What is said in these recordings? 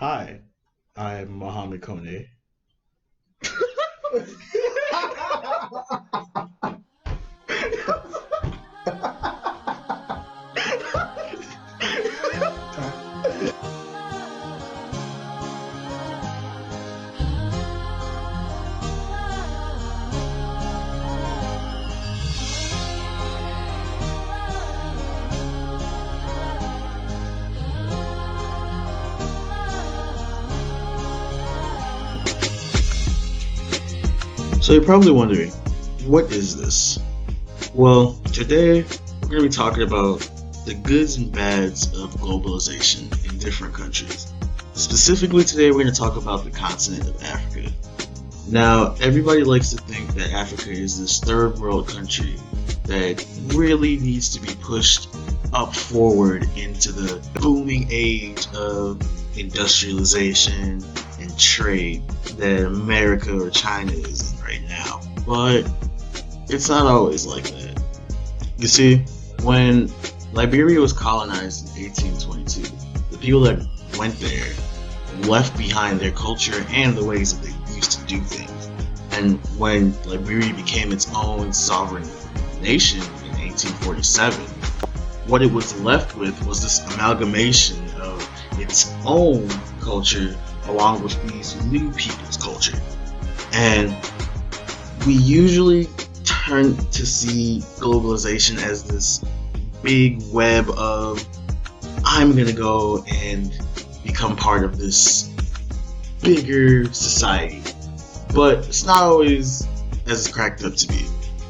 Hi, I'm Mohamed Konneh. So you're probably wondering, what is this? Well, today we're going to be talking about the goods and bads of globalization in different countries. Specifically today we're going to talk about the continent of Africa. Now, everybody likes to think that Africa is this third world country that really needs to be pushed up forward into the booming age of industrialization and trade that America or China is in right now. But it's not always like that. You see, when Liberia was colonized in 1822, the people that went there left behind their culture and the ways that they used to do things. And when Liberia became its own sovereign nation in 1847, what it was left with was this amalgamation of its own culture along with these new people's culture. And we usually turn to see globalization as this big web of I'm gonna go and become part of this bigger society. But it's not always as it's cracked up to be.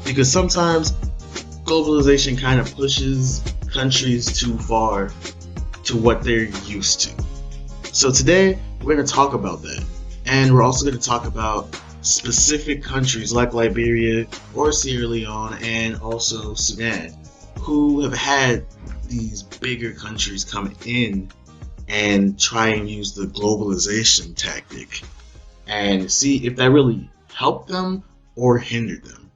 Because sometimes globalization kind of pushes countries too far to what they're used to. So today we're going to talk about that. And we're also going to talk about specific countries like Liberia or Sierra Leone and also Sudan who have had these bigger countries come in and try and use the globalization tactic and see if that really helped them or hindered them.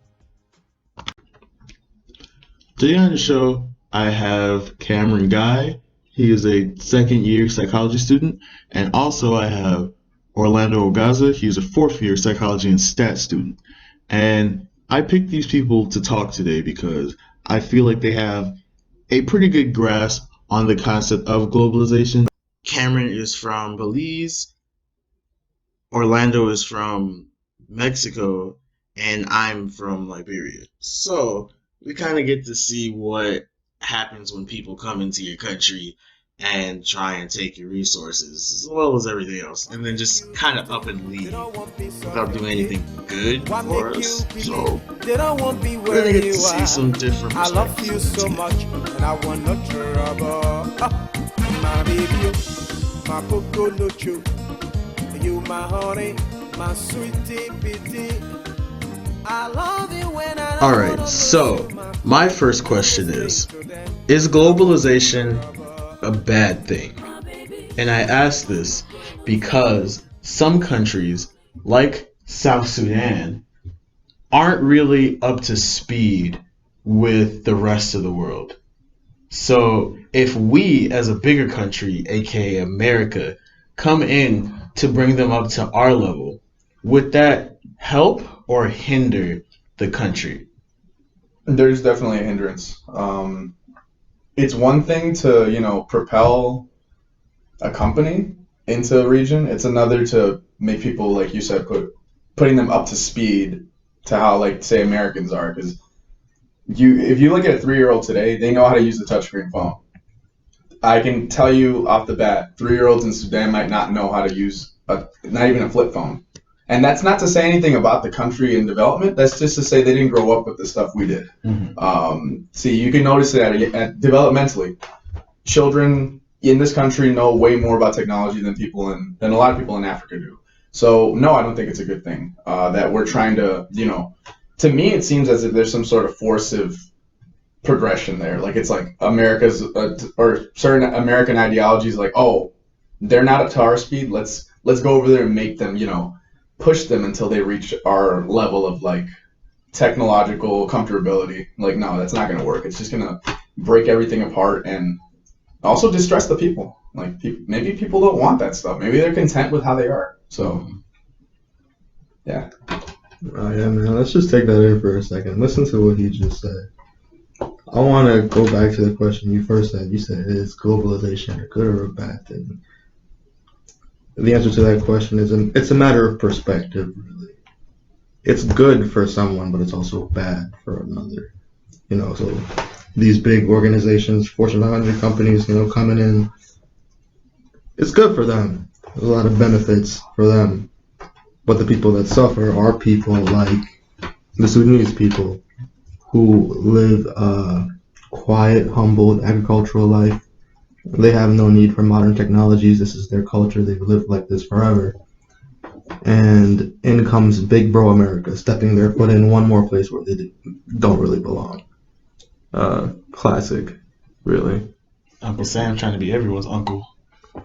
Today on the show, I have Cameron Guy. He is a second year psychology student. And also I have Orlando Ogaza. He's a fourth year psychology and stat student. And I picked these people to talk today because I feel like they have a pretty good grasp on the concept of globalization. Cameron is from Belize, Orlando is from Mexico, and I'm from Liberia. So we kind of get to see what happens when people come into your country and try and take your resources as well as everything else, and then just kind of up and leave without doing anything good for us. So we're gonna get to see some different perspectives. I love you so much, and I want no trouble. My baby, my cocoa no chew. You my honey, my sweetie bitty. I love you when I. Alright, so my first question is globalization a bad thing? And I ask this because some countries, like South Sudan, aren't really up to speed with the rest of the world. So if we, as a bigger country, aka America, come in to bring them up to our level, would that help or hinder the country? There's definitely a hindrance. It's one thing to, propel a company into a region. It's another to make people, like you said, putting them up to speed to how, like, say, Americans are. Because if you look at a 3-year-old today, they know how to use the touchscreen phone. I can tell you off the bat, 3-year-olds in Sudan might not know how to use not even a flip phone. And that's not to say anything about the country in development. That's just to say they didn't grow up with the stuff we did. Mm-hmm. See, you can notice that developmentally, children in this country know way more about technology than a lot of people in Africa do. So no, I don't think it's a good thing that we're trying to, to me, it seems as if there's some sort of forcive progression there. Like it's like America's or certain American ideologies, like, oh, they're not up to our speed. Let's go over there and make them, push them until they reach our level of like technological comfortability. Like, no, that's not going to work. It's just going to break everything apart and also distress the people. Like maybe people don't want that stuff. Maybe they're content with how they are. So yeah. Oh, yeah, man. Let's just take that in for a second. Listen to what he just said. I want to go back to the question you first said. You said, is globalization a good or a bad thing? The answer to that question is it's a matter of perspective, really. It's good for someone, but it's also bad for another. So these big organizations, Fortune 500 companies, coming in, it's good for them. There's a lot of benefits for them. But the people that suffer are people like the Sudanese people who live a quiet, humbled, agricultural life. They have no need for modern technologies. This is their culture. They've lived like this forever. And in comes Big Bro America, stepping their foot in one more place where they don't really belong. Classic, really. Uncle Sam trying to be everyone's uncle.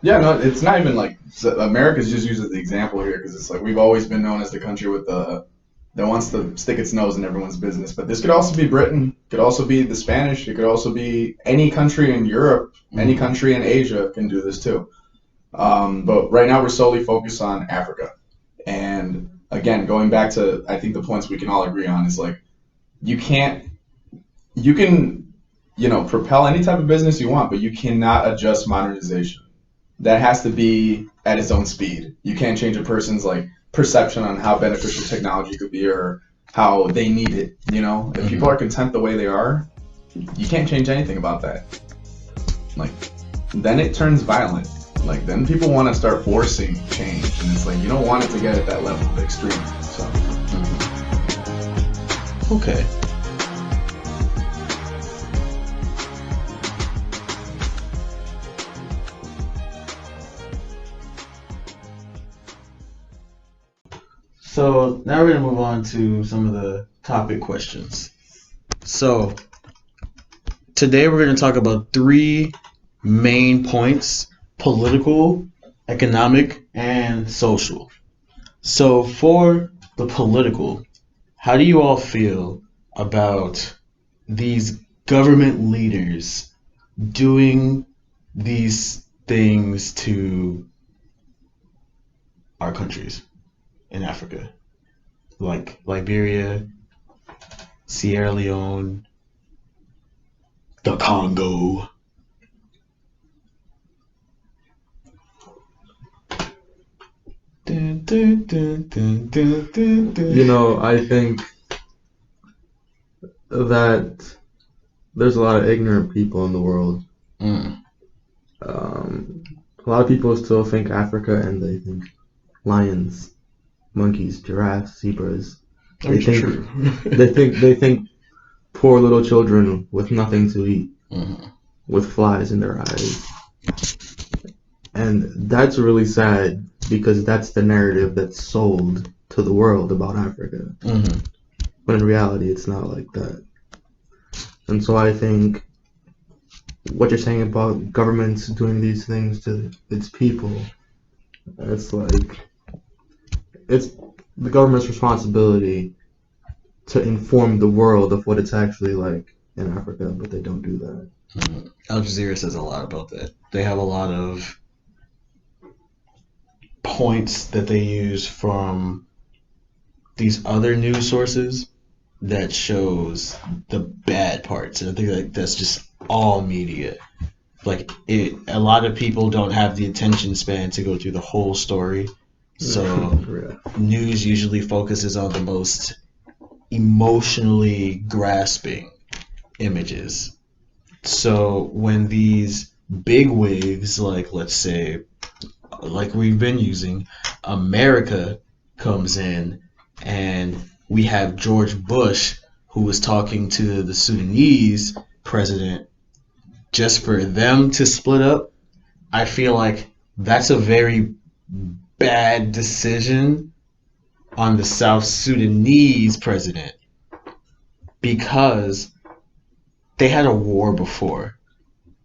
Yeah, no, it's not even like America's just used as the example here because it's like we've always been known as the country with that wants to stick its nose in everyone's business. But this could also be Britain, could also be the Spanish, it could also be any country in Europe, any country in Asia can do this too. But right now we're solely focused on Africa. And again, going back to I think the points we can all agree on is like you can propel any type of business you want, but you cannot adjust modernization. That has to be at its own speed. You can't change a person's like perception on how beneficial technology could be or how they need it. If people are content the way they are, you can't change anything about that. Like, then it turns violent. Like, then people want to start forcing change, and it's like you don't want it to get at that level of extreme. So, okay. So now we're going to move on to some of the topic questions. So today we're going to talk about 3 main points: political, economic, and social. So for the political, how do you all feel about these government leaders doing these things to our countries in Africa? Like Liberia, Sierra Leone, the Congo. I think that there's a lot of ignorant people in the world. A lot of people still think Africa and they think lions, monkeys, giraffes, zebras. They think poor little children with nothing to eat, with flies in their eyes. And that's really sad because that's the narrative that's sold to the world about Africa. But in reality, it's not like that. And so I think what you're saying about governments doing these things to its people, it's like it's the government's responsibility to inform the world of what it's actually like in Africa, but they don't do that. Al Jazeera says a lot about that. They have a lot of points that they use from these other news sources that shows the bad parts, and I think like that's just all media. Like a lot of people don't have the attention span to go through the whole story, so news usually focuses on the most emotionally grasping images. So when these big wigs, like let's say, like we've been using, America comes in, and we have George Bush who was talking to the Sudanese president just for them to split up, I feel like that's a very bad decision on the South Sudanese president because they had a war before.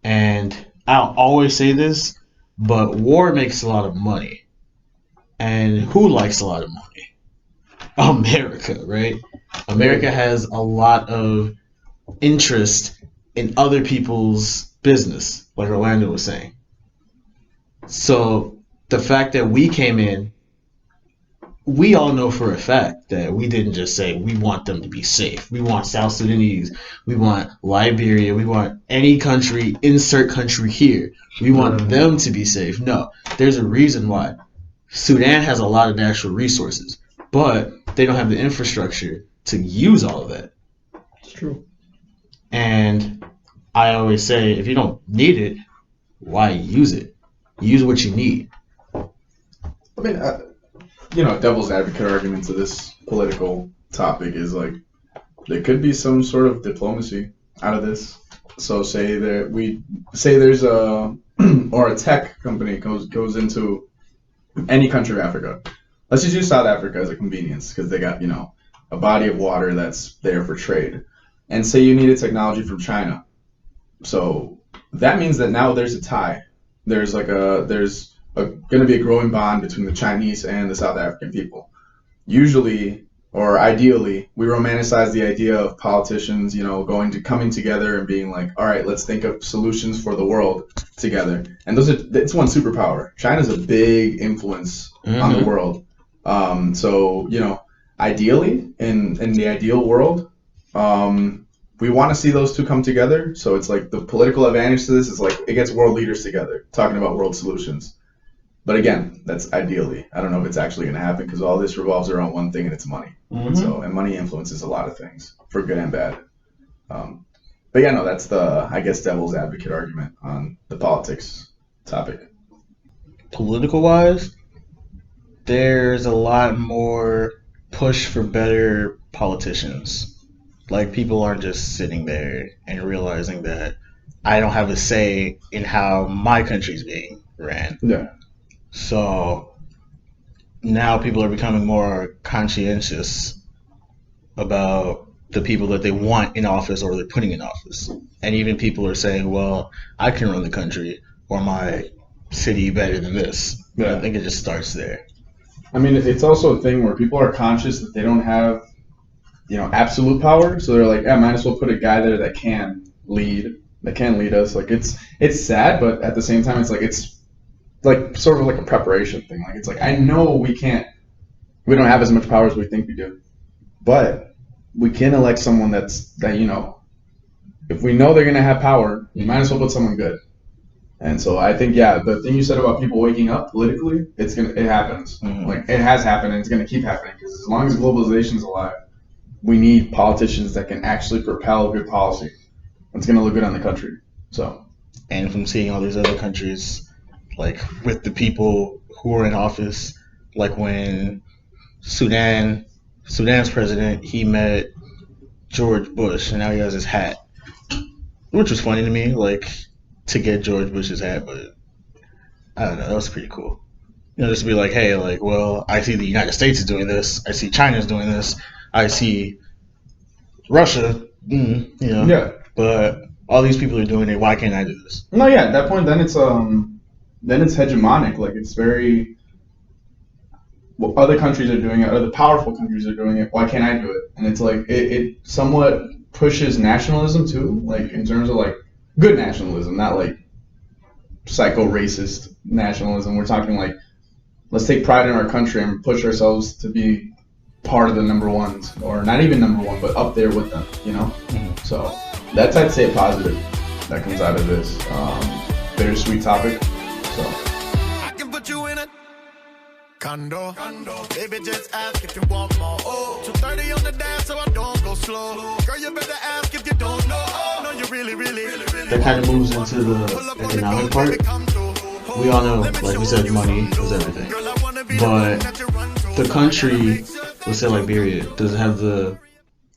And I'll always say this, but war makes a lot of money. And who likes a lot of money? America, right? America has a lot of interest in other people's business, like Orlando was saying. So the fact that we came in, we all know for a fact that we didn't just say we want them to be safe. We want South Sudanese. We want Liberia. We want any country, insert country here. We want them to be safe. No, there's a reason why. Sudan has a lot of natural resources, but they don't have the infrastructure to use all of that. It's true. And I always say, if you don't need it, why use it? Use what you need. I mean, devil's advocate argument to this political topic is like there could be some sort of diplomacy out of this. So say that we say there's a or a tech company goes into any country of Africa. Let's just use South Africa as a convenience because they got a body of water that's there for trade. And say you needed technology from China. So that means that now there's a tie. There's going to be a growing bond between the Chinese and the South African people. Usually, or ideally, we romanticize the idea of politicians, coming together and being like, all right, let's think of solutions for the world together. And it's one superpower. China's a big influence on the world. So ideally, in the ideal world, we want to see those two come together. So it's like the political advantage to this is like it gets world leaders together talking about world solutions. But again, that's ideally. I don't know if it's actually going to happen because all this revolves around one thing and it's money. Mm-hmm. And money influences a lot of things for good and bad. But yeah, no, that's the, I guess, devil's advocate argument on the politics topic. Political wise, there's a lot more push for better politicians. Like, people aren't just sitting there and realizing that I don't have a say in how my country's being ran. Yeah. So now people are becoming more conscientious about the people that they want in office or they're putting in office. And even people are saying, well, I can run the country or my city better than this. Yeah. I think it just starts there. I mean, it's also a thing where people are conscious that they don't have, absolute power. So they're like, yeah, might as well put a guy there that can lead us. Like it's sad, but at the same time, it's like sort of like a preparation thing. Like it's like I know we don't have as much power as we think we do, but we can elect someone that if we know they're gonna have power, you might as well put someone good. And so I think the thing you said about people waking up politically, it happens. Mm-hmm. Like it has happened and it's gonna keep happening because as long as globalization is alive, we need politicians that can actually propel good policy. It's gonna look good on the country. So. And from seeing all these other countries, like with the people who are in office, like when Sudan's president, he met George Bush, and now he has his hat, which was funny to me, like to get George Bush's hat, but I don't know, that was pretty cool. Just to be like, hey, like, well, I see the United States is doing this, I see China's doing this, I see Russia, Yeah. But all these people are doing it. Why can't I do this? No, yeah. At that point, then it's hegemonic. Like it's very. Well, other countries are doing it. Other powerful countries are doing it. Why can't I do it? And it's like it somewhat pushes nationalism too. Like in terms of like good nationalism, not like psycho racist nationalism. We're talking like let's take pride in our country and push ourselves to be part of the number ones, or not even number one, but up there with them. Mm-hmm. So. That's, I'd say, a positive that comes out of this bittersweet topic. So. I can put you in a condo. Baby, just ask if you want more. 230 on the dash, so I don't go slow. Girl, you better ask if you don't know. No, you really. That kind of moves into the economic part. We all know, like we said, money is everything. But the country, let's say Liberia, doesn't have the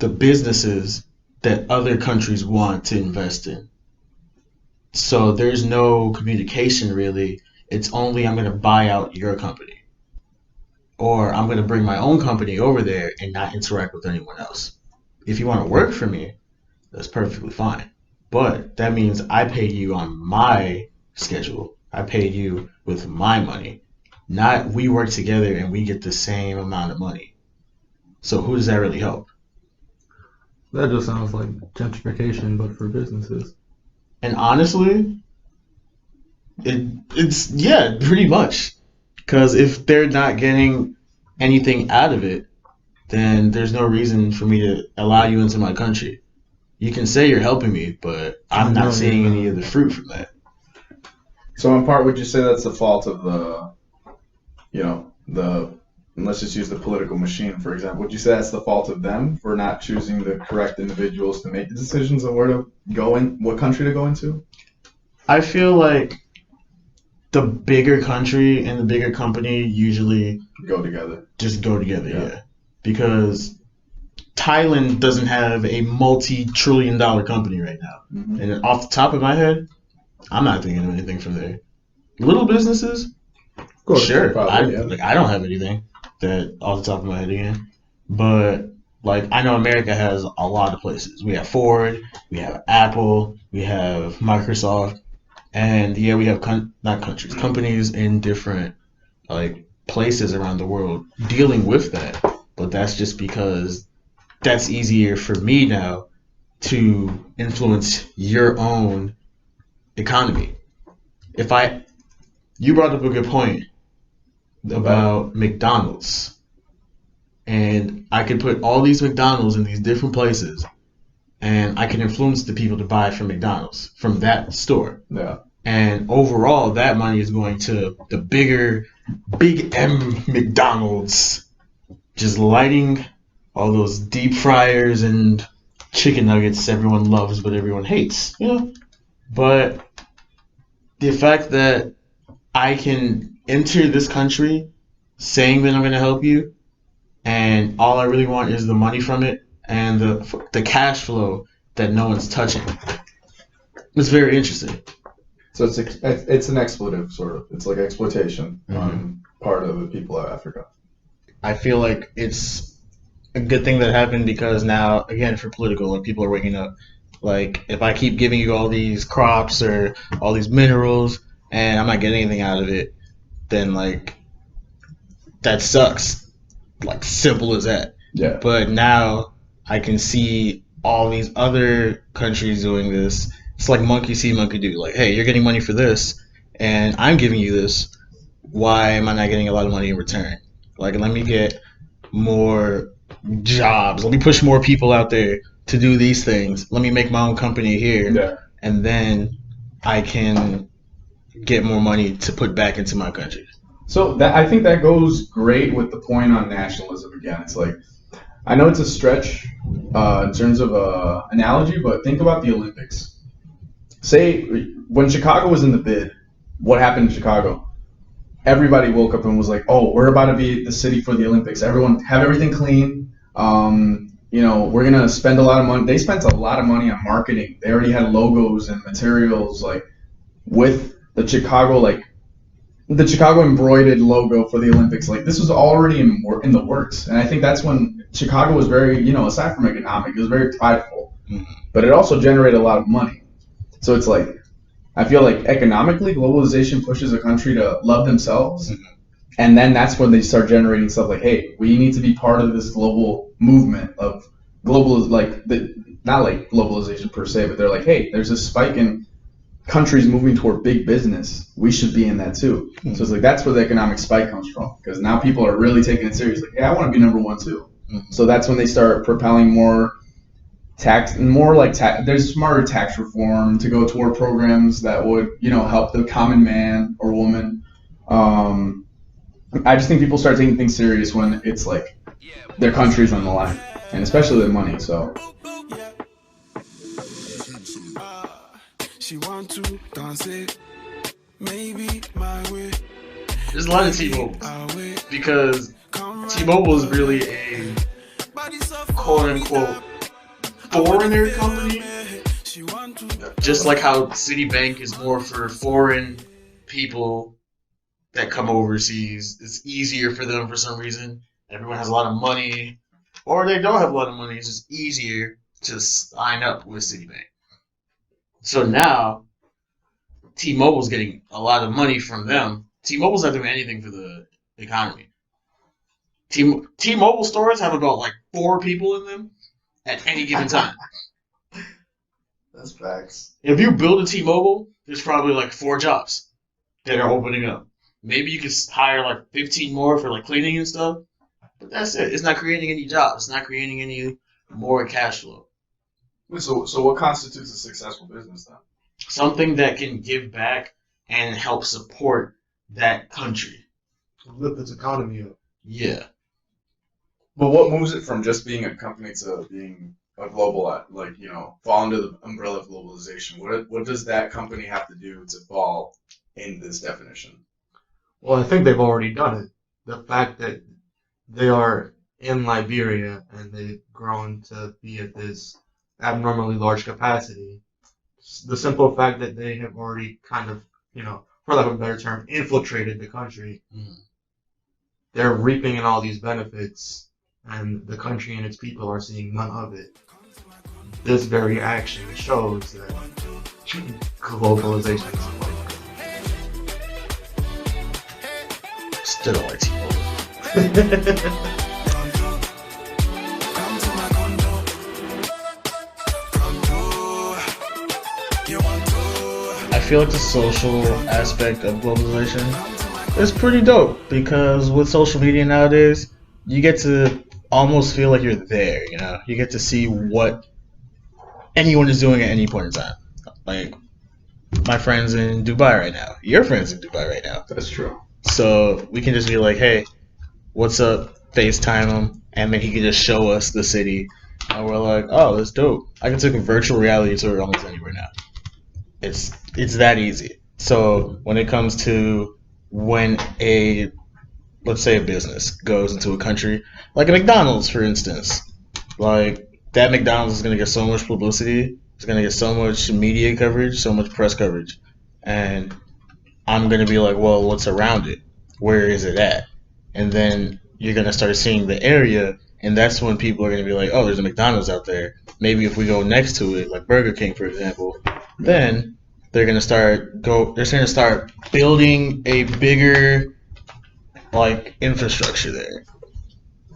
businesses that other countries want to invest in. So there's no communication really. It's only I'm going to buy out your company. Or I'm going to bring my own company over there and not interact with anyone else. If you want to work for me, that's perfectly fine. But that means I pay you on my schedule. I pay you with my money. Not we work together and we get the same amount of money. So who does that really help? That just sounds like gentrification, but for businesses. And honestly, It's yeah, pretty much. Because if they're not getting anything out of it, then there's no reason for me to allow you into my country. You can say you're helping me, but I'm No, not you're seeing any not. of the fruit from that. So in part, would you say that's the fault of the, you know, the, and let's just use the political machine, for example. Would you say that's the fault of them for not choosing the correct individuals to make the decisions on where to go in, what country to go into? I feel like the bigger country and the bigger company usually Go together. just go together, Yeah. yeah. Because Thailand doesn't have a multi-trillion-dollar company right now. Mm-hmm. And off the top of my head, I'm not thinking of anything from there. Little businesses, Of course. sure. Probably, yeah. I don't have anything that off the top of my head again. But like I know America has a lot of places. We have Ford, we have Apple, we have Microsoft, and yeah, we have not countries, companies in different like places around the world dealing with that. But that's just because that's easier for me now to influence your own economy. If I You brought up a good point about McDonald's. And I could put all these McDonald's in these different places and I can influence the people to buy from McDonald's, from that store. Yeah. And overall that money is going to the big M McDonald's, just lighting all those deep fryers and chicken nuggets everyone loves but everyone hates, you know? But the fact that I can enter this country saying that I'm going to help you, and all I really want is the money from it and the cash flow that no one's touching. It's very interesting. So it's an expletive, sort of. It's like exploitation Mhm. on part of the people of Africa. I feel like it's a good thing that happened because now, again, for political, like people are waking up. Like if I keep giving you all these crops or all these minerals and I'm not getting anything out of it, then like that sucks. Like simple as that. Yeah. But now I can see all these other countries doing this. It's like monkey see, monkey do. Like, hey, you're getting money for this, and I'm giving you this. Why am I not getting a lot of money in return? Like, let me get more jobs. Let me push more people out there to do these things. Let me make my own company here, Yeah. and then I can get more money to put back into my country. So that I think that goes great with the point on nationalism again. It's like I know it's a stretch in terms of analogy, but think about the Olympics. Say when Chicago was in the bid, what happened in Chicago? Everybody woke up and was like, "Oh, we're about to be the city for the Olympics. Everyone have everything clean. We're gonna spend a lot of money." They spent a lot of money on marketing. They already had logos and materials like with the Chicago embroidered logo for the Olympics. Like this was already in the works, and I think that's when Chicago was very, aside from economic, it was very prideful, but it also generated a lot of money. So it's like I feel like economically, globalization pushes a country to love themselves, and then that's when they start generating stuff like, hey, we need to be part of this global movement of not like globalization per se, but they're like, hey, there's a spike in countries moving toward big business. We should be in that too. So it's like that's where the economic spike comes from, because now people are really taking it seriously. Like, yeah, I want to be number one too. So that's when they start propelling more tax and more like there's smarter tax reform to go toward programs that would help the common man or woman. I just think people start taking things serious when it's like their country's on the line, and especially their money. So She want to dance it, maybe my way. There's a lot of T-Mobile because T-Mobile is really a quote-unquote foreigner company. Just like how Citibank is more for foreign people that come overseas. It's easier for them for some reason. Everyone has a lot of money, or they don't have a lot of money. It's just easier to sign up with Citibank. So now, T-Mobile's getting a lot of money from them. T-Mobile's not doing anything for the economy. T-Mobile stores have about like 4 people in them at any given time. that's facts. If you build a T-Mobile, there's probably like 4 jobs. that are opening up. Maybe you could hire like 15 more for like cleaning and stuff, but that's it. It's not creating any jobs. It's not creating any more cash flow. So what constitutes a successful business then? Something that can give back and help support that country. Lift its economy up. Yeah. But what moves it from just being a company to being a global, like, fall under the umbrella of globalization? What does that company have to do to fall in this definition? Well, I think they've already done it. The fact that they are in Liberia and they've grown to be at this abnormally large capacity. The simple fact that they have already kind of, for lack of a better term, infiltrated the country. Mm. They're reaping in all these benefits, and the country and its people are seeing none of it. This very action shows that globalization is quite Still don't like T-Mobile. I feel like the social aspect of globalization is pretty dope because with social media nowadays, you get to almost feel like you're there, you know? You get to see what anyone is doing at any point in time. Like, my friend's in Dubai right now. Your friend's in Dubai right now. That's true. So we can just be like, hey, what's up? FaceTime him, and then he can just show us the city. And we're like, oh, that's dope. I can take a virtual reality tour almost anywhere now. It's that easy. So when it comes to when let's say a business goes into a country, like a McDonald's, for instance, like that McDonald's is going to get so much publicity, it's going to get so much media coverage, so much press coverage, and I'm going to be like, well, what's around it? Where is it at? And then you're going to start seeing the area, and that's when people are going to be like, oh, there's a McDonald's out there. Maybe if we go next to it, like Burger King, for example, then they're going to start building a bigger like infrastructure there.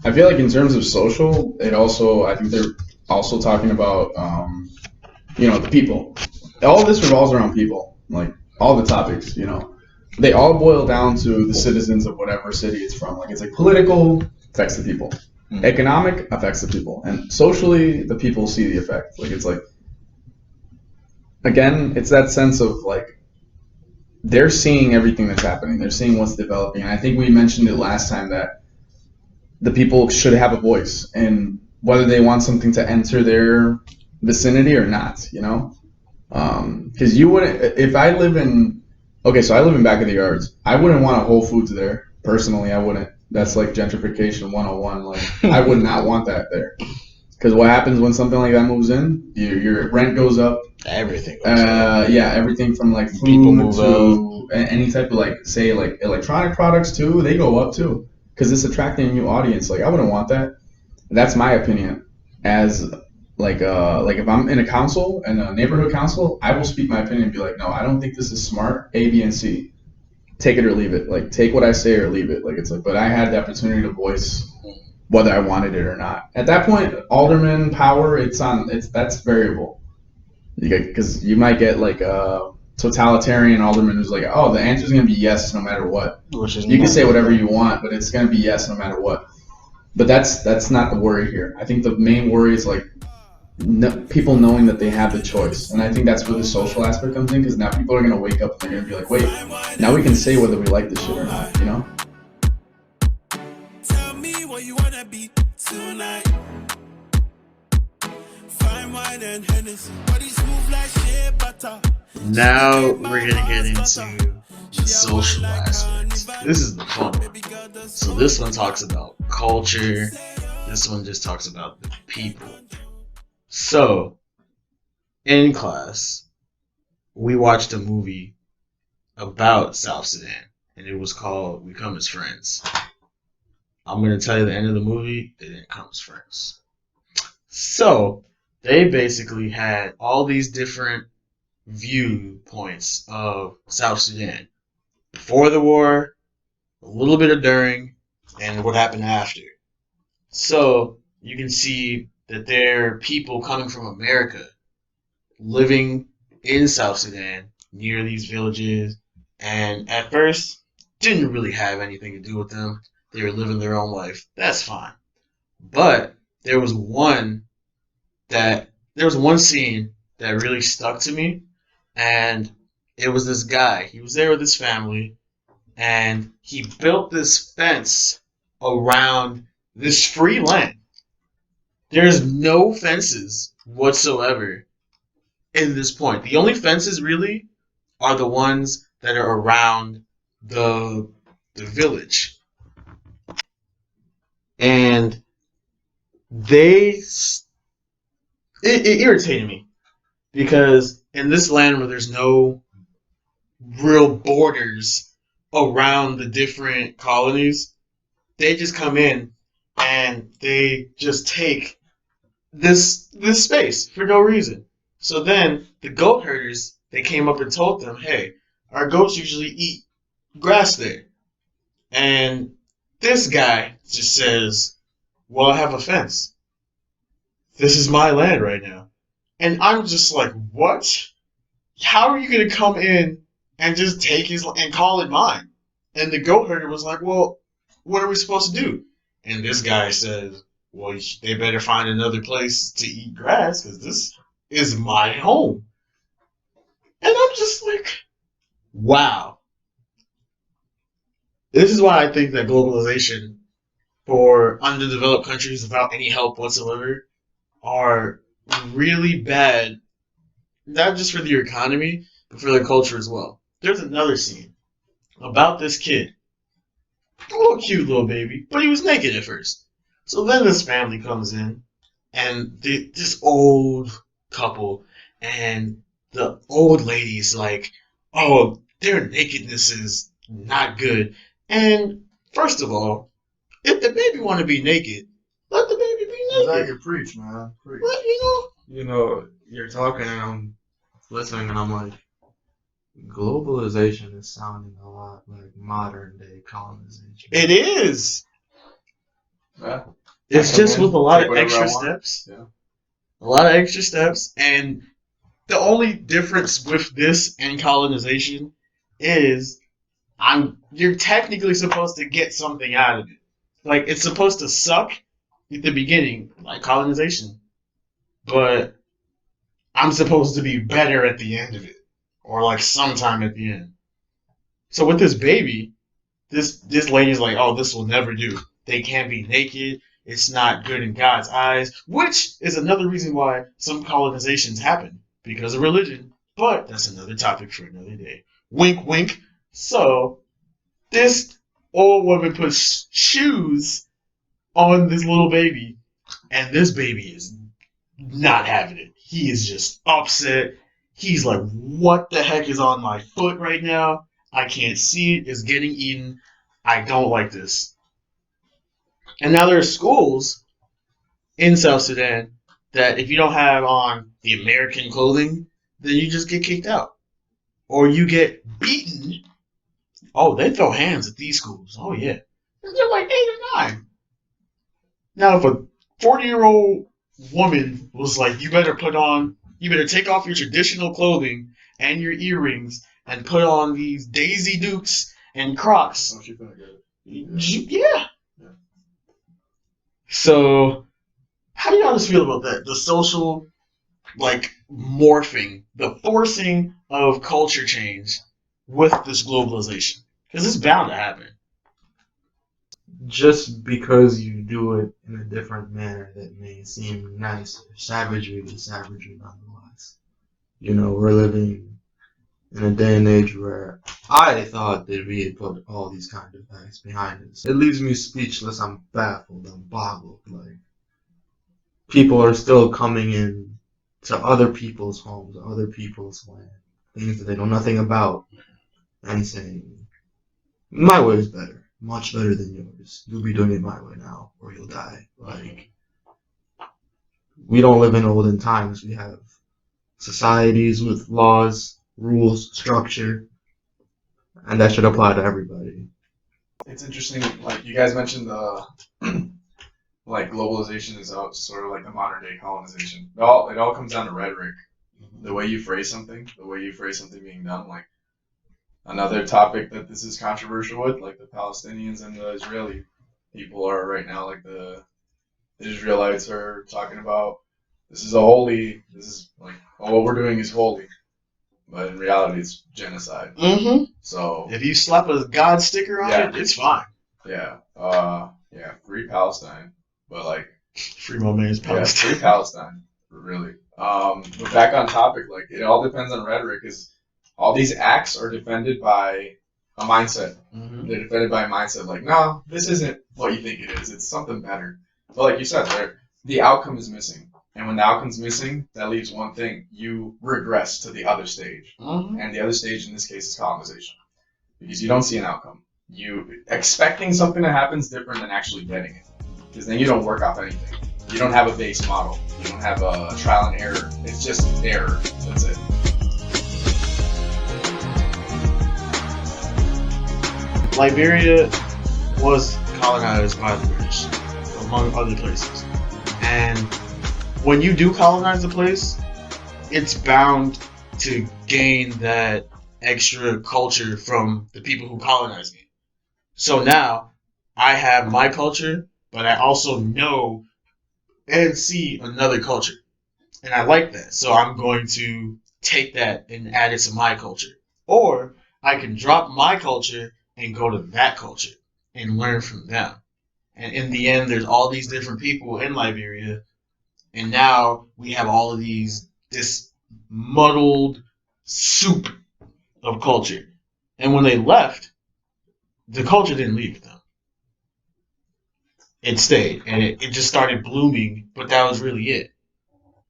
I feel like in terms of social, I think they're also talking about, the people. All this revolves around people, like all the topics, they all boil down to the citizens of whatever city it's from. Like it's like political affects the people, economic affects the people, and socially the people see the effect. Like it's like, again, it's that sense of like they're seeing everything that's happening. They're seeing what's developing. And I think we mentioned it last time that the people should have a voice in whether they want something to enter their vicinity or not, Because you wouldn't, if I live in, so I live in Back of the Yards. I wouldn't want a Whole Foods there. Personally, I wouldn't. That's like gentrification 101. Like, I would not want that there. Because what happens when something like that moves in? Your rent goes up. Everything goes up. Yeah, everything from like food People move to any type of like, say like electronic products too, they go up too. Because it's attracting a new audience. Like, I wouldn't want that. That's my opinion. As like if I'm in a council and a neighborhood council, I will speak my opinion and be like, no, I don't think this is smart. A, B, and C. Take it or leave it. Like, take what I say or leave it. Like, it's like, but I had the opportunity to voice whether I wanted it or not. At that point, alderman power, that's variable. Because you might get like a totalitarian alderman who's like, oh, the answer's gonna be yes no matter what. You can say whatever you want, but it's gonna be yes no matter what. But that's not the worry here. I think the main worry is like people knowing that they have the choice, and I think that's where the social aspect comes in. Because now people are gonna wake up and they're gonna be like, wait, now we can say whether we like this shit or not, Tell me what you wanna be tonight. Fine wine and Hennessy. Body smooth like shea butter. Now we're gonna get into the social aspects. This is the fun one. So this one talks about culture. This one just talks about the people. So, in class, we watched a movie about South Sudan, and it was called We Come as Friends. I'm going to tell you the end of the movie, they didn't come as friends. So, they basically had all these different viewpoints of South Sudan. Before the war, a little bit of during, and what happened after. So, you can see that there are people coming from America living in South Sudan near these villages And at first, didn't really have anything to do with them. They were living their own life. That's fine. But there was one there was one scene that really stuck to me, and it was this guy. He was there with his family, and he built this fence around this free land. There's no fences whatsoever in this point. The only fences really are the ones that are around the the village, and they it irritated me because in this land where there's no real borders around the different colonies, they just come in and they just take this space for no reason. So then the goat herders they came up and told them, "Hey, our goats usually eat grass there." And this guy just says, "Well, I have a fence. This is my land right now." And I'm just like, "What? How are you gonna come in and just take his and call it mine?" And the goat herder was like, "Well, what are we supposed to do?" And this guy says, "Well, they better find another place to eat grass because this is my home." And I'm just like, wow. This is why I think that globalization for underdeveloped countries without any help whatsoever are really bad, not just for their economy, but for their culture as well. There's another scene about this kid, a little cute little baby, but he was naked at first. So then this family comes in, and this old couple, and the old lady's like, "Oh, their nakedness is not good." And first of all, if the baby want to be naked, let the baby be naked. Exactly, preach, man. Preach. Let, you know, You know, you're talking and I'm listening and I'm like, globalization is sounding a lot like modern day colonization. it is. Yeah. It's I just come with a in, lot take of whatever I extra want. steps. Yeah. A lot of extra steps, and the only difference with this and colonization is you're technically supposed to get something out of it. Like it's supposed to suck at the beginning, like colonization, but I'm supposed to be better at the end of it, or like sometime at the end. So with this baby, this lady's like, "Oh, this will never do. They can't be naked. It's not good in God's eyes," which is another reason why some colonizations happen because of religion. But that's another topic for another day. Wink, wink. So this old woman puts shoes on this little baby, and this baby is not having it. He is just upset. He's like, "What the heck is on my foot right now? I can't see it. It's getting eaten. I don't like this." And now there are schools in South Sudan that if you don't have on the American clothing, then you just get kicked out. Or you get beaten. Oh, they throw hands at these schools. Oh, yeah. And they're like 8 or 9. Now, if a 40-year-old woman was like, you better take off your traditional clothing and your earrings and put on these Daisy Dukes and Crocs. Oh, she finna get it. Yeah. So, how do y'all just feel about that? The social, like, morphing, the forcing of culture change with this globalization. Because it's bound to happen. Just because you do it in a different manner that may seem nicer, savagery is savagery nonetheless. You know, we're living in a day and age where I thought that we had put all these kind of facts behind us. It leaves me speechless. I'm baffled. I'm boggled. Like, people are still coming in to other people's homes, other people's land, things that they know nothing about, and saying, "My way is better, much better than yours. You'll be doing it my way now, or you'll die." Like, we don't live in olden times. We have societies with laws, rules, structure, and that should apply to everybody. It's interesting. Like you guys mentioned, the like globalization is sort of like the modern day colonization. It all comes down to rhetoric. The way you phrase something, the way you phrase something being done. Like Another topic that this is controversial with, like the Palestinians and the Israeli people are right now, like the Israelites are talking about this is like, oh, what we're doing is holy, but in reality it's genocide. Mm-hmm. So if you slap a God sticker on it, it's fine. Yeah, free Palestine, but like free my man's Palestine. Free Palestine, really. But back on topic, like it all depends on rhetoric. Is all these acts are defended by a mindset. Mm-hmm. They're defended by a mindset like, no, this isn't what you think it is. It's something better. But like you said, the outcome is missing. And when the outcome's missing, that leaves one thing. You regress to the other stage. Mm-hmm. And the other stage in this case is colonization. Because you don't see an outcome. You expecting something to happen is different than actually getting it. Because then you don't work off anything. You don't have a base model. You don't have a trial and error. It's just error. That's it. Liberia was colonized by the British, among other places. And when you do colonize a place, it's bound to gain that extra culture from the people who colonized me. So now I have my culture, but I also know and see another culture. And I like that. So I'm going to take that and add it to my culture. Or I can drop my culture and go to that culture and learn from them. And in the end, there's all these different people in Liberia. And now we have all of this muddled soup of culture. And when they left, the culture didn't leave them. It stayed. And it just started blooming. But that was really it.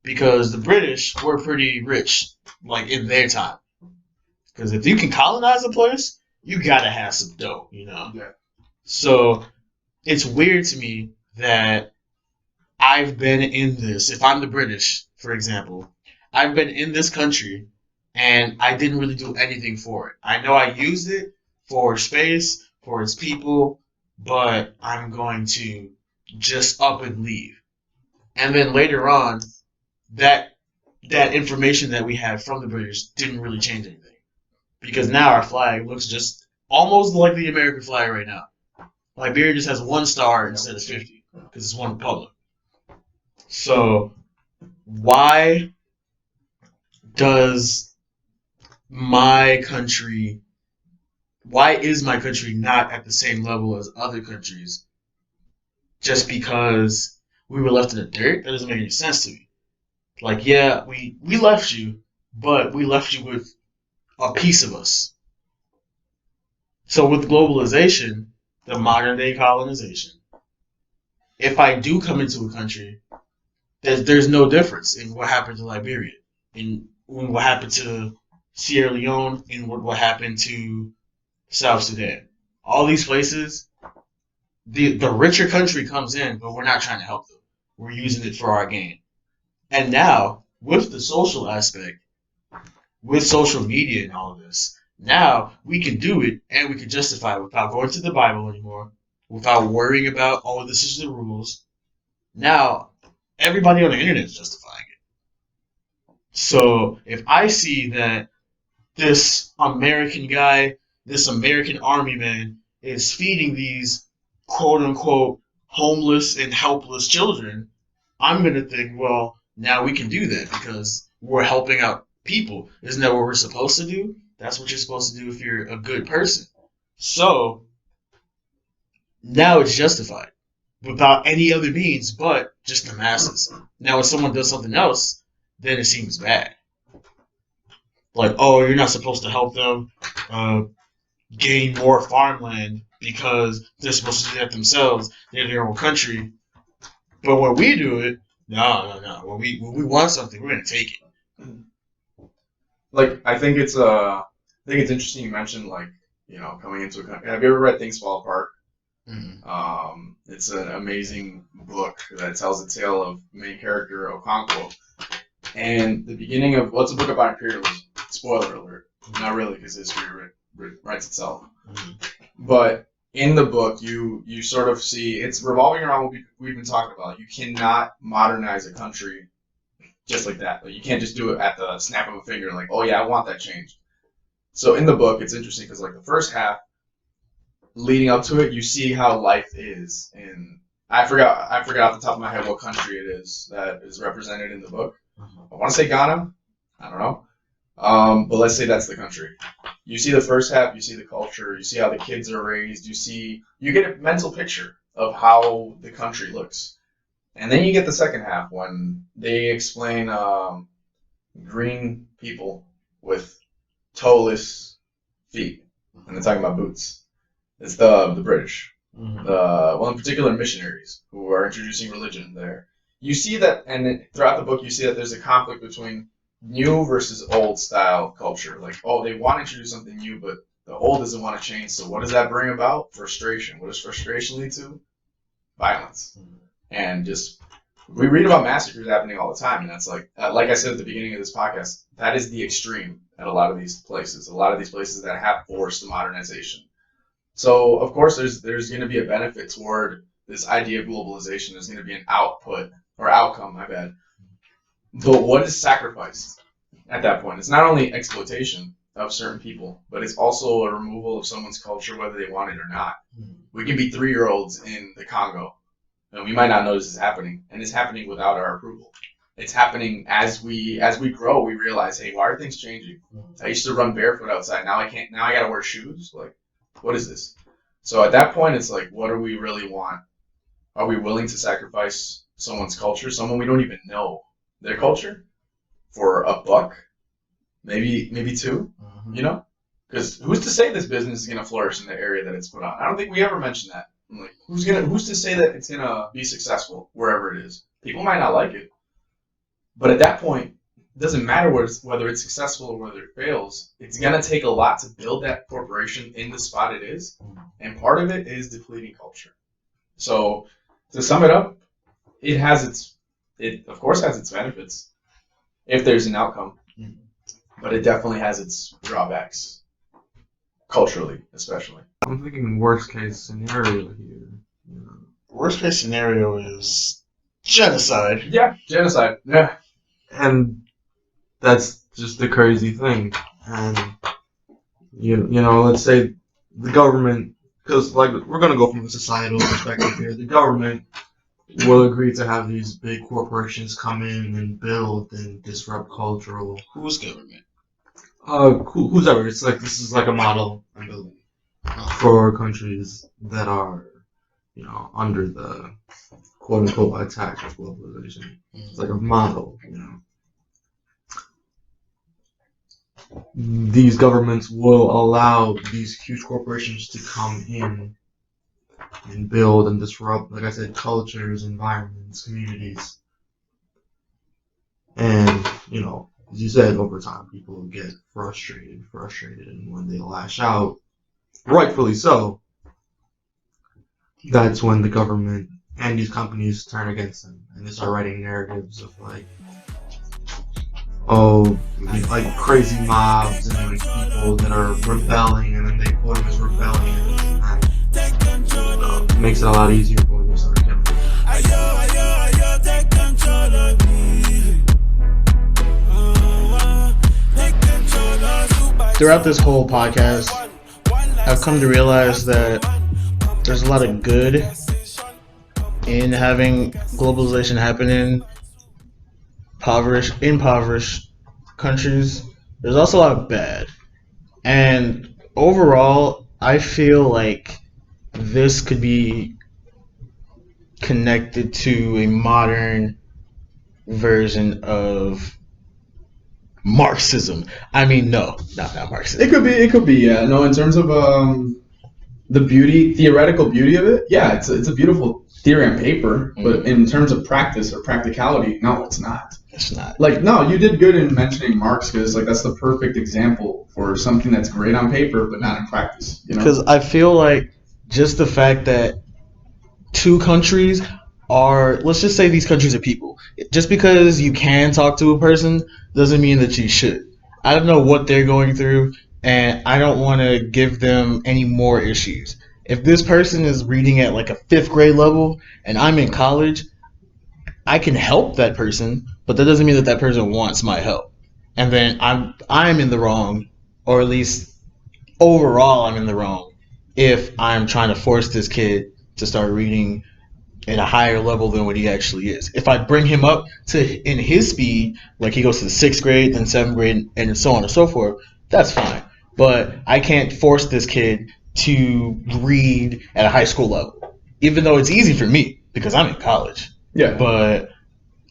Because the British were pretty rich, like in their time. Because if you can colonize a place, you gotta have some dough, you know. Yeah. So it's weird to me that I've been in this. If I'm the British, for example, I've been in this country and I didn't really do anything for it. I know I used it for space, for its people, but I'm going to just up and leave. And then later on, that information that we had from the British didn't really change anything. Because now our flag looks just almost like the American flag right now. Liberia just has 1 star instead of 50 because it's one republic. So why is my country not at the same level as other countries just because we were left in the dirt? That doesn't make any sense to me. Like, yeah, we left you, but we left you with a piece of us. So with globalization, the modern day colonization, if I do come into a country, there's no difference in what happened to Liberia, in what happened to Sierra Leone, in what happened to South Sudan. All these places, the richer country comes in, but we're not trying to help them. We're using it for our gain. And now, with the social aspect, with social media and all of this, now we can do it and we can justify it without going to the Bible anymore, without worrying about, oh, this is the rules. Now, everybody on the internet is justifying it. So if I see that this American guy, this American army man, is feeding these quote unquote homeless and helpless children, I'm going to think, well, now we can do that because we're helping out people. Isn't that what we're supposed to do? That's what you're supposed to do if you're a good person. So now it's justified without any other means but just the masses. Now, if someone does something else, then it seems bad. Like, oh, you're not supposed to help them gain more farmland because they're supposed to do that themselves. They're their own country. But when we do it, no. When we want something, we're gonna take it. Like, I think it's interesting you mentioned, like, coming into a country. Have you ever read Things Fall Apart? Mm-hmm. It's an amazing book that tells the tale of the main character Okonkwo, and the beginning of what's a book about imperialism. Spoiler alert, not really, because history writes itself. Mm-hmm. But in the book, you sort of see it's revolving around what we've been talking about. You cannot modernize a country just like that. Like, you can't just do it at the snap of a finger. Like, oh yeah, I want that change. So in the book, it's interesting because like the first half, leading up to it, you see how life is in. I forgot off the top of my head what country it is that is represented in the book. I want to say Ghana. I don't know. But let's say that's the country. You see the first half, you see the culture, you see how the kids are raised, you get a mental picture of how the country looks. And then you get the second half when they explain green people with toeless feet. And they're talking about boots. It's the British. Well, in particular, missionaries who are introducing religion there. You see that, and throughout the book, you see that there's a conflict between new versus old style culture. Like, oh, they want to introduce something new, but the old doesn't want to change. So what does that bring about? Frustration. What does frustration lead to? Violence. And just, we read about massacres happening all the time, and that's like I said at the beginning of this podcast, that is the extreme at a lot of these places. A lot of these places that have forced modernization. So, of course, there's going to be a benefit toward this idea of globalization. There's going to be an outcome, my bad. But what is sacrificed at that point? It's not only exploitation of certain people, but it's also a removal of someone's culture, whether they want it or not. We can be 3-year-olds in the Congo, and we might not notice it's happening, and it's happening without our approval. It's happening as we grow. We realize, hey, why are things changing? I used to run barefoot outside. Now I can't. Now I got to wear shoes. Like, what is this? So at that point, it's like, what do we really want? Are we willing to sacrifice someone's culture, someone we don't even know their culture, for a buck, maybe two, you know? Because who's to say this business is gonna flourish in the area that it's put on? I don't think we ever mentioned that. I'm like, who's to say that it's gonna be successful wherever it is? People might not like it, but at that point, it doesn't matter whether it's successful or whether it fails. It's gonna take a lot to build that corporation in the spot it is, and part of it is depleting culture. So to sum it up, it of course has its benefits if there's an outcome, but it definitely has its drawbacks, culturally especially. I'm thinking worst case scenario here. Worst case scenario is genocide. Yeah, genocide. Yeah. And that's just the crazy thing. And you know, let's say the government, because like we're gonna go from a societal perspective here. The government will agree to have these big corporations come in and build and disrupt cultural. Whose government? Who's ever. It's like this is like a model I'm building for countries that are, you know, under the quote unquote attack of globalization. It's like a model, you know. These governments will allow these huge corporations to come in and build and disrupt, like I said, cultures, environments, communities. And, you know, as you said, over time, people get frustrated, and when they lash out, rightfully so, that's when the government and these companies turn against them, and they start writing narratives of like, oh, like crazy mobs and like people that are rebelling, and then they quote them as rebellion, and that makes it a lot easier for when they start killing. Take control of me. Throughout this whole podcast, I've come to realize that there's a lot of good in having globalization happen in impoverished countries. There's also a lot of bad. And overall, I feel like this could be connected to a modern version of Marxism. I mean, no, not Marxism. It could be, yeah. No, in terms of the theoretical beauty of it, yeah, it's a beautiful theory on paper, but in terms of practice or practicality, no, it's not. It's not. Like, no, you did good in mentioning Marx because, like, that's the perfect example for something that's great on paper but not in practice. You know, Because I feel like just the fact that two countries are, let's just say these countries are people. Just because you can talk to a person doesn't mean that you should. I don't know what they're going through, and I don't want to give them any more issues. If this person is reading at like a 5th grade level and I'm in college, I can help that person, but that doesn't mean that that person wants my help. And then I'm in the wrong or at least overall, I'm in the wrong if I'm trying to force this kid to start reading at a higher level than what he actually is. If I bring him up to in his speed, like he goes to the sixth grade, then seventh grade, and so on and so forth, that's fine. But I can't force this kid to read at a high school level, even though it's easy for me because I'm in college. Yeah. But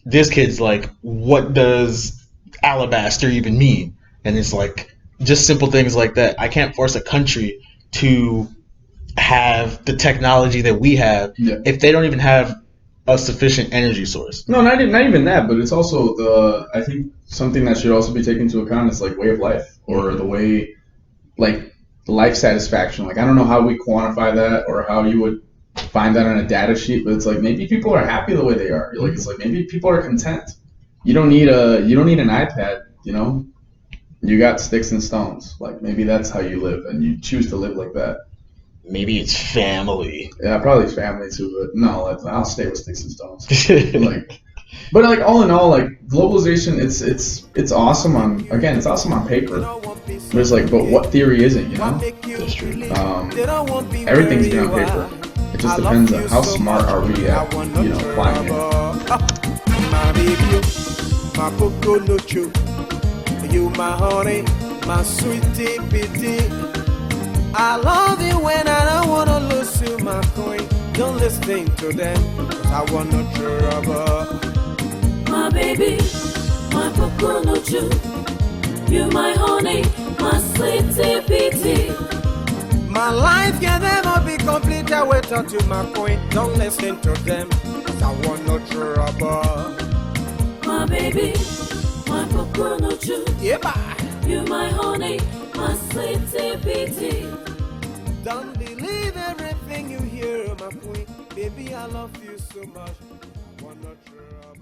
this kid's like, what does alabaster even mean? And it's like just simple things like that. I can't force a country to have the technology that we have if they don't even have a sufficient energy source. No, not even that, but it's also I think something that should also be taken into account is like way of life or the way, like life satisfaction. Like I don't know how we quantify that or how you would find that on a data sheet, but it's like maybe people are happy the way they are. Like it's like maybe people are content. You don't need an iPad, you know? You got sticks and stones. Like maybe that's how you live and you choose to live like that. Maybe it's family. Yeah, probably family too, but no, I'll stay with sticks and stones. But like all in all, like globalization, it's awesome it's awesome on paper. But it's like, but what theory is it? You know, That's true. everything's good on paper. It just depends on how smart are we at, applying it. My baby, my coconut, you my honey, my sweetie pitty. I love you when I don't wanna lose you, my queen. Don't listen to them, 'cause I want no trouble. My baby, my coconut, you my honey, my sweetie pitty. My life can never be complete, I wait until my queen. Don't listen to them, 'cause I want no trouble. My baby, my coconut, Yeah, bye. you my honey, my sweetie pitty. Don't believe everything you hear, my queen. Baby, I love you so much. I want no trouble.